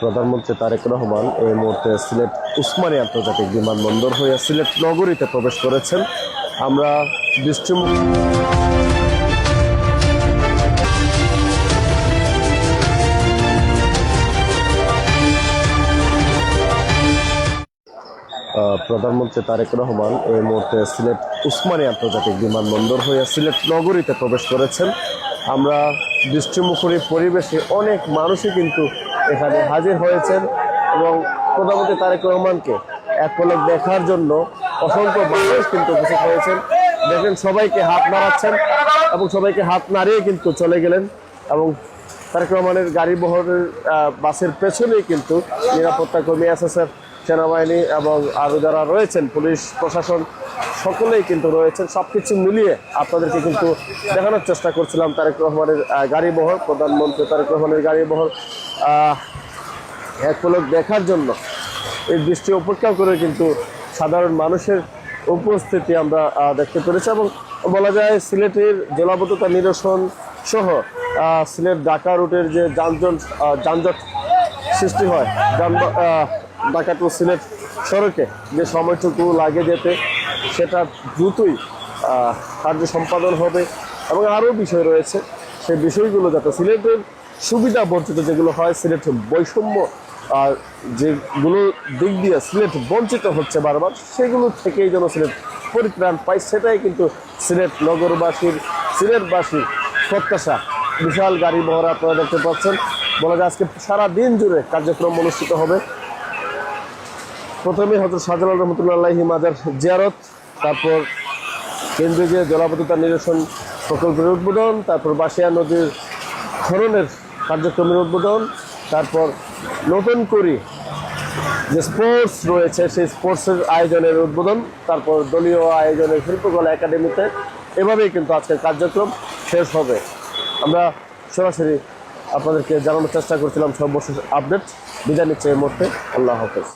প্রধানমন্ত্রী তারেক রহমান এই মুহূর্তে সিলেট উসমানী আন্তর্জাতিক বিমানবন্দর হয়ে সিলেট নগরীতে প্রবেশ করেছেন। আমরা প্রধানমন্ত্রী তারেক রহমান এই মুহূর্তে সিলেট উসমানী আন্তর্জাতিক বিমানবন্দর হয়ে সিলেট নগরীতে প্রবেশ করেছেন। আমরা দৃষ্টিমুখরী পরিবেশে অনেক মানুষই কিন্তু এখানে হাজির হয়েছেন এবং প্রধানমন্ত্রী তারেক রহমানকে এক পলক দেখার জন্য অসংখ্য মানুষ কিন্তু উপস্থিত হয়েছেন। দেখেন সবাইকে হাত নাড়াচ্ছেন এবং সবাইকে হাত নাড়িয়ে কিন্তু চলে গেলেন এবং তারেক রহমানের গাড়ি বহরের বাসের পেছনেই কিন্তু নিরাপত্তা কর্মী, এসএসএফ, সেনাবাহিনী এবং আরও যারা রয়েছেন পুলিশ প্রশাসন সকলেই কিন্তু রয়েছেন। সবকিছু মিলিয়ে আপনাদেরকে কিন্তু দেখানোর চেষ্টা করছিলাম তারেক রহমানের গাড়ি বহর, প্রধানমন্ত্রী তারেক রহমানের গাড়ি বহর এক পলক দেখার জন্য এই দৃষ্টি উপেক্ষা করে কিন্তু সাধারণ মানুষের উপস্থিতি আমরা দেখতে পেরেছি এবং বলা যায় সিলেটের জলাবদ্ধতা নিরসন সহ সিলেট ঢাকা রুটের যে যানজট সৃষ্টি হয়, ঢাকা টু সিলেট সড়কে যে সময়টুকু লাগে যেতে সেটা দ্রুতই কার্য সম্পাদন হবে এবং আরও বিষয় রয়েছে। সেই বিষয়গুলো যাতে সিলেটের সুবিধা বঞ্চিত যেগুলো হয়, সিলেট বৈষম্য যেগুলো দিক দিয়ে সিলেট বঞ্চিত হচ্ছে বারবার, সেগুলো থেকেই যেন সিলেট পরিত্রাণ পায়, সেটাই কিন্তু সিলেট নগরবাসীর, সিলেটবাসীর প্রত্যাশা। বিশাল গাড়ি বহর আপনারা দেখতে পাচ্ছেন। বলা যায় আজকে সারা দিন জুড়ে কার্যক্রম অনুষ্ঠিত হবে। প্রথমে হযরত শাহজালাল রহমতুল্লাহি মাজার জিয়ারত, তারপর কেন্দ্রীয় যে জলাবদ্ধতা নিরসন প্রকল্পের উদ্বোধন, তারপর বাঁশিয়া নদীর খননের কার্যক্রমের উদ্বোধন, তারপর নতুন করে যে স্পোর্টস রয়েছে সেই স্পোর্টসের আয়োজনের উদ্বোধন, তারপর দলীয় আয়োজনের শিল্পকলা একাডেমিতে, এভাবেই কিন্তু আজকের কার্যক্রম শেষ হবে। আমরা সরাসরি আপনাদেরকে জানানোর চেষ্টা করছিলাম সর্বশেষ আপডেট। বিদায় নিচ্ছে এই মুহূর্তে। আল্লাহ হাফেজ।